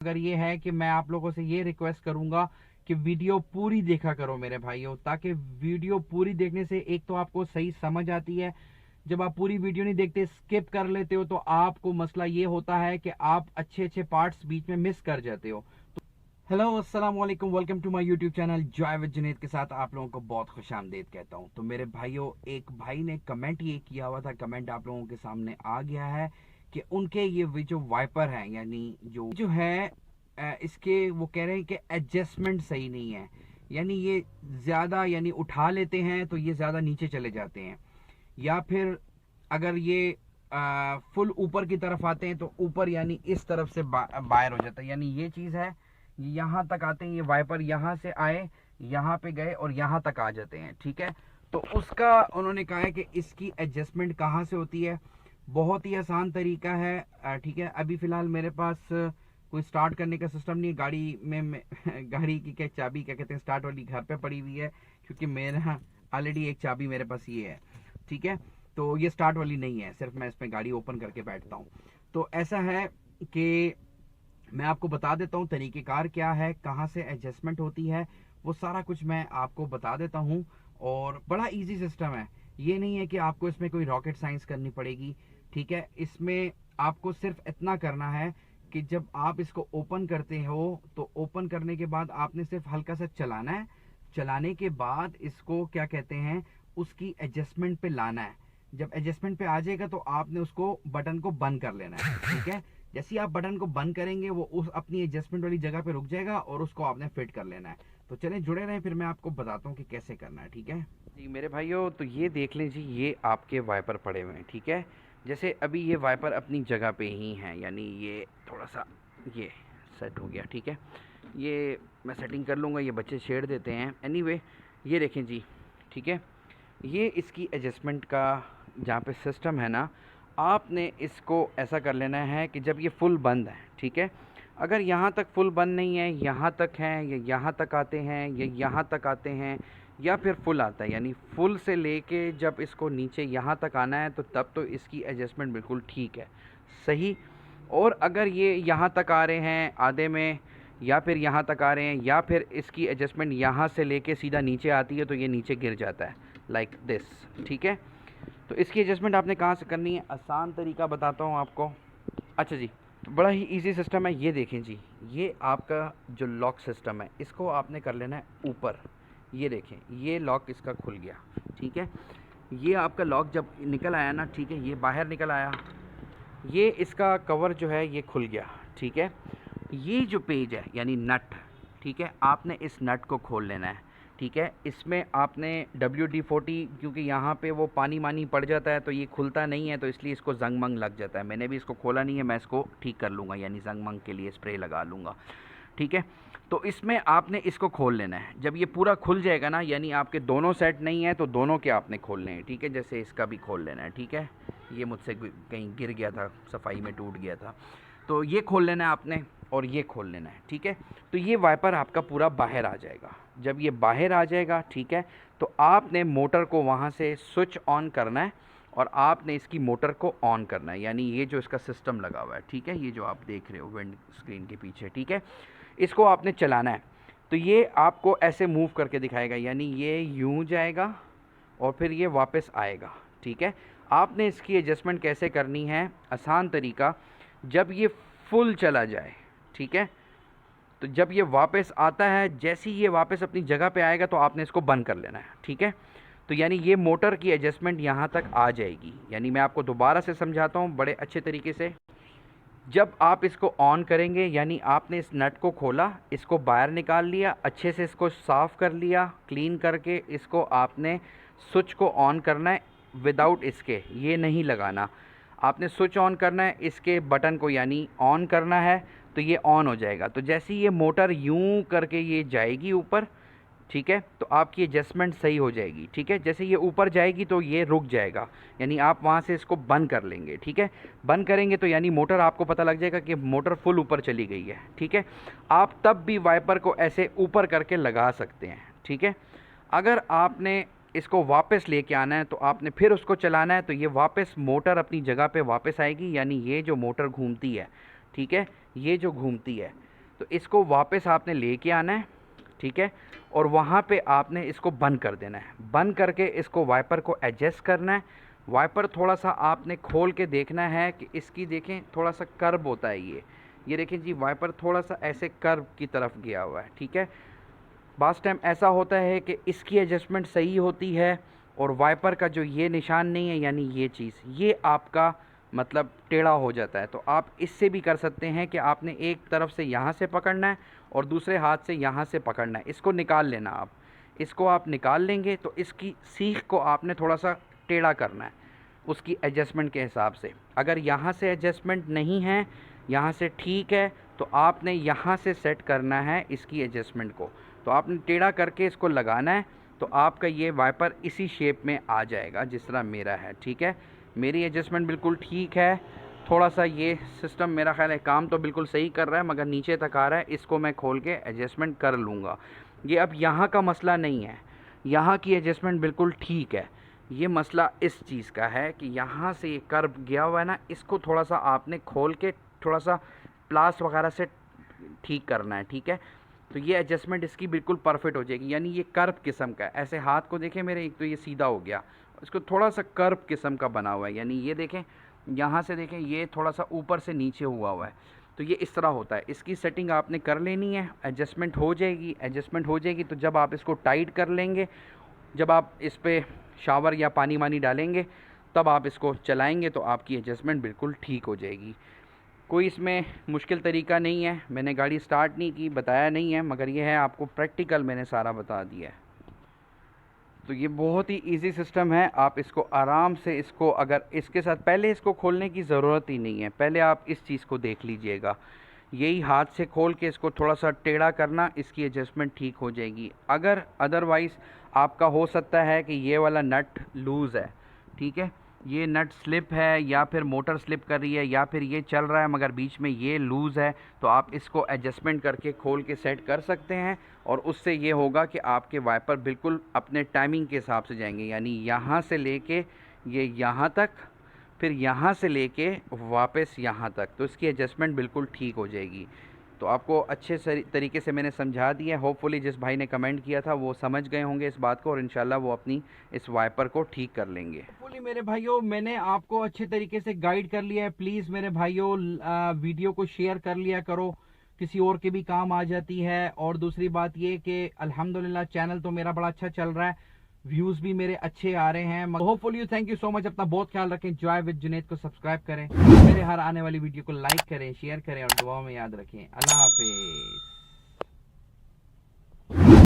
अगर ये है कि मैं आप लोगों से ये रिक्वेस्ट करूंगा कि वीडियो पूरी देखा करो मेरे भाइयों, ताकि वीडियो पूरी देखने से एक तो आपको सही समझ आती है। जब आप पूरी वीडियो नहीं देखते, स्किप कर लेते हो, तो आपको मसला ये होता है कि आप अच्छे अच्छे पार्ट्स बीच में मिस कर जाते हो। हेलो, अस्सलाम वालेकुम, welcome to my YouTube channel Joy with Junaid के साथ आप लोगों को बहुत खुशामदीद कहता हूं। तो मेरे भाइयों, एक भाई ने कमेंट ये किया हुआ था, कमेंट आप लोगों के सामने आ गया है कि उनके ये जो वाइपर है, यानी जो है इसके वो कह रहे हैं कि एडजस्टमेंट सही नहीं है। यानी ये ज़्यादा यानी उठा लेते हैं तो ये ज़्यादा नीचे चले जाते हैं, या फिर अगर ये फुल ऊपर की तरफ आते हैं तो ऊपर यानी इस तरफ से बाहर हो जाता है। यानी ये चीज़ है, यहाँ तक आते हैं, ये वाइपर यहाँ से आए, यहाँ पे गए और यहाँ तक आ जाते हैं। ठीक है, तो उसका उन्होंने कहा है कि इसकी एडजस्टमेंट कहाँ से होती है। बहुत ही आसान तरीका है। ठीक है, अभी फ़िलहाल मेरे पास कोई स्टार्ट करने का सिस्टम नहीं है गाड़ी में गाड़ी की क्या चाबी, क्या कहते हैं, स्टार्ट वाली घर पे पड़ी हुई है, क्योंकि मेरा ऑलरेडी एक चाबी मेरे पास ये है। ठीक है, तो ये स्टार्ट वाली नहीं है, सिर्फ मैं इसमें गाड़ी ओपन करके बैठता हूँ। तो ऐसा है कि मैं आपको बता देता हूँ तरीक़ेकार क्या है, कहाँ से एडजस्टमेंट होती है, वो सारा कुछ मैं आपको बता देता हूँ। और बड़ा इजी सिस्टम है, ये नहीं है कि आपको इसमें कोई रॉकेट साइंस करनी पड़ेगी। ठीक है, इसमें आपको सिर्फ इतना करना है कि जब आप इसको ओपन करते हो तो ओपन करने के बाद आपने सिर्फ हल्का सा चलाना है। चलाने के बाद इसको क्या कहते हैं, उसकी एडजस्टमेंट पे लाना है। जब एडजस्टमेंट पे आ जाएगा तो आपने उसको बटन को बंद कर लेना है। ठीक है, जैसे ही आप बटन को बंद करेंगे वो उस अपनी एडजस्टमेंट वाली जगह पे रुक जाएगा और उसको आपने फिट कर लेना है। तो चलें जुड़े रहें, फिर मैं आपको बताता हूँ कि कैसे करना है। ठीक है जी मेरे भाइयों, तो ये देख लें जी, ये आपके वाइपर पड़े हुए हैं। ठीक है, जैसे अभी ये वाइपर अपनी जगह पे ही हैं, यानी ये थोड़ा सा ये सेट हो गया। ठीक है, ये मैं सेटिंग कर लूँगा, ये बच्चे छेड़ देते हैं। एनीवे, ये देखें जी। ठीक है, ये इसकी एडजस्टमेंट का जहाँ पे सिस्टम है ना, आपने इसको ऐसा कर लेना है कि जब ये फुल बंद है, ठीक है, अगर यहाँ तक फुल बंद नहीं है, यहाँ तक हैं, या यहाँ तक आते हैं, या यहाँ तक आते हैं, या फिर फुल आता है, यानी फुल से लेके जब इसको नीचे यहाँ तक आना है, तो तब तो इसकी एडजस्टमेंट बिल्कुल ठीक है, सही। और अगर ये यहाँ तक आ रहे हैं आधे में, या फिर यहाँ तक आ रहे हैं, या फिर इसकी एडजस्टमेंट यहाँ से लेके सीधा नीचे आती है, तो ये नीचे गिर जाता है लाइक दिस। ठीक है, तो इसकी एडजस्टमेंट आपने कहाँ से करनी है, आसान तरीका बताता हूँ आपको। अच्छा जी, तो बड़ा ही इजी सिस्टम है। ये देखें जी, ये आपका जो लॉक सिस्टम है, इसको आपने कर लेना है ऊपर। ये देखें, ये लॉक इसका खुल गया। ठीक है, ये आपका लॉक जब निकल आया ना, ठीक है, ये बाहर निकल आया, ये इसका कवर जो है ये खुल गया। ठीक है, ये जो पेज है यानी नट, ठीक है, आपने इस नट को खोल लेना है। ठीक है, इसमें आपने WD-40, क्योंकि यहाँ पे वो पानी मानी पड़ जाता है तो ये खुलता नहीं है, तो इसलिए इसको जंग मंग लग जाता है। मैंने भी इसको खोला नहीं है, मैं इसको ठीक कर लूँगा, यानी जंग मंग के लिए स्प्रे लगा लूँगा। ठीक है, तो इसमें आपने इसको खोल लेना है। जब ये पूरा खुल जाएगा ना, यानी आपके दोनों सेट नहीं है तो दोनों के आपने खोलने हैं। ठीक है, जैसे इसका भी खोल लेना है। ठीक है, ये मुझसे कहीं गिर गया था, सफाई में टूट गया था, तो ये खोल लेना है आपने, और ये खोल लेना है। ठीक है, तो ये वाइपर आपका पूरा बाहर आ जाएगा। जब ये बाहर आ जाएगा, ठीक है, तो आपने मोटर को वहाँ से स्विच ऑन करना है, और आपने इसकी मोटर को ऑन करना है, यानी ये जो इसका सिस्टम लगा हुआ है, ठीक है, ये जो आप देख रहे हो विंड स्क्रीन के पीछे, ठीक है, इसको आपने चलाना है। तो ये आपको ऐसे मूव करके दिखाएगा, यानी ये यूँ जाएगा और फिर ये वापस आएगा। ठीक है, आपने इसकी एडजस्टमेंट कैसे करनी है, आसान तरीका, जब ये फुल चला जाए, ठीक है, तो जब ये वापस आता है, जैसे ही ये वापस अपनी जगह पे आएगा तो आपने इसको बंद कर लेना है। ठीक है, तो यानी ये मोटर की एडजस्टमेंट यहाँ तक आ जाएगी। यानी मैं आपको दोबारा से समझाता हूँ बड़े अच्छे तरीके से। जब आप इसको ऑन करेंगे, यानी आपने इस नट को खोला, इसको बाहर निकाल लिया, अच्छे से इसको साफ़ कर लिया, क्लीन करके इसको आपने स्विच को ऑन करना है, विदाउट इसके ये नहीं लगाना, आपने स्विच ऑन करना है, इसके बटन को यानी ऑन करना है, तो ये ऑन हो जाएगा। तो जैसे ही ये मोटर यूं करके ये जाएगी ऊपर, ठीक है, तो आपकी एडजस्टमेंट सही हो जाएगी। ठीक है, जैसे ये ऊपर जाएगी तो ये रुक जाएगा, यानी आप वहाँ से इसको बंद कर लेंगे। ठीक है, बंद करेंगे तो यानी मोटर, आपको पता लग जाएगा कि मोटर फुल ऊपर चली गई है। ठीक है, आप तब भी वाइपर को ऐसे ऊपर करके लगा सकते हैं। ठीक है, अगर आपने इसको वापस लेके आना है तो आपने फिर उसको चलाना है, तो ये वापस मोटर अपनी जगह पे वापस आएगी, यानी ये जो मोटर घूमती है, ठीक है, ये जो घूमती है, तो इसको वापस आपने लेके आना है, ठीक है, और वहाँ पे आपने इसको बंद कर देना है। बंद करके इसको वाइपर को एडजस्ट करना है। वाइपर थोड़ा सा आपने खोल के देखना है कि इसकी देखें थोड़ा सा कर्व होता है ये देखें जी, वाइपर थोड़ा सा ऐसे कर्व की तरफ गया हुआ है, ठीक है। बास टाइम ऐसा होता है कि इसकी एडजस्टमेंट सही होती है और वाइपर का जो ये निशान नहीं है, यानी ये चीज़, ये आपका मतलब टेढ़ा हो जाता है। तो आप इससे भी कर सकते हैं कि आपने एक तरफ से यहाँ से पकड़ना है और दूसरे हाथ से यहाँ से पकड़ना है, इसको निकाल लेना। आप इसको आप निकाल लेंगे तो इसकी सीख को आपने थोड़ा सा टेढ़ा करना है उसकी एडजस्टमेंट के हिसाब से। अगर यहाँ से एडजस्टमेंट नहीं है, यहाँ से ठीक है, तो आपने यहाँ से सेट करना है इसकी एडजस्टमेंट को। तो आपने टेढ़ा करके इसको लगाना है, तो आपका ये वाइपर इसी शेप में आ जाएगा जिस तरह मेरा है, ठीक है। मेरी एडजस्टमेंट बिल्कुल ठीक है। थोड़ा सा ये सिस्टम मेरा ख्याल है काम तो बिल्कुल सही कर रहा है, मगर नीचे तक आ रहा है, इसको मैं खोल के एडजस्टमेंट कर लूँगा। ये अब यहाँ का मसला नहीं है, यहाँ की एडजस्टमेंट बिल्कुल ठीक है। ये मसला इस चीज़ का है कि यहाँ से ये कर्व गया हुआ है ना, इसको थोड़ा सा आपने खोल के थोड़ा सा प्लास वगैरह से ठीक करना है, ठीक है। तो ये एडजस्टमेंट इसकी बिल्कुल परफेक्ट हो जाएगी। यानी ये कर्व किस्म का है, ऐसे हाथ को देखें मेरे, एक तो ये सीधा हो गया, इसको थोड़ा सा कर्व किस्म का बना हुआ है। यानी ये देखें, यहाँ से देखें, ये थोड़ा सा ऊपर से नीचे हुआ हुआ है। तो ये इस तरह होता है। इसकी सेटिंग आपने कर लेनी है, एडजस्टमेंट हो जाएगी। एडजस्टमेंट हो जाएगी तो जब आप इसको टाइट कर लेंगे, जब आप इस पर शावर या पानी वानी डालेंगे, तब आप इसको चलाएँगे तो आपकी एडजस्टमेंट बिल्कुल ठीक हो जाएगी। कोई इसमें मुश्किल तरीका नहीं है। मैंने गाड़ी स्टार्ट नहीं की, बताया नहीं है, मगर ये है आपको प्रैक्टिकल मैंने सारा बता दिया है। तो ये बहुत ही इजी सिस्टम है। आप इसको आराम से, इसको अगर इसके साथ पहले इसको खोलने की ज़रूरत ही नहीं है, पहले आप इस चीज़ को देख लीजिएगा। यही हाथ से खोल के इसको थोड़ा सा टेढ़ा करना, इसकी एडजस्टमेंट ठीक हो जाएगी। अगर अदरवाइज़ आपका हो सकता है कि ये वाला नट लूज़ है, ठीक है, ये नट स्लिप है या फिर मोटर स्लिप कर रही है या फिर ये चल रहा है मगर बीच में ये लूज़ है, तो आप इसको एडजस्टमेंट करके खोल के सेट कर सकते हैं। और उससे ये होगा कि आपके वाइपर बिल्कुल अपने टाइमिंग के हिसाब से जाएंगे। यानी यहाँ से लेके ये यहाँ तक, फिर यहाँ से लेके वापस यहाँ तक, तो इसकी एडजस्टमेंट बिल्कुल ठीक हो जाएगी। तो आपको अच्छे तरीके से मैंने समझा दिया। होपफुली जिस भाई ने कमेंट किया था वो समझ गए होंगे इस बात को और इंशाल्लाह वो अपनी इस वाइपर को ठीक कर लेंगे। होपफुली मेरे भाइयों मैंने आपको अच्छे तरीके से गाइड कर लिया है। प्लीज़ मेरे भाइयों वीडियो को शेयर कर लिया करो, किसी और के भी काम आ जाती है। और दूसरी बात ये कि अल्हम्दुलिल्लाह चैनल तो मेरा बड़ा अच्छा चल रहा है, व्यूज़ भी मेरे अच्छे आ रहे हैं। Hopefully thank you so much. अपना बहुत ख्याल रखें। जॉय विद जुनैद को सब्सक्राइब करें, मेरे हर आने वाली वीडियो को लाइक करें, शेयर करें और दुआ में याद रखें। अल्लाह हाफिज़।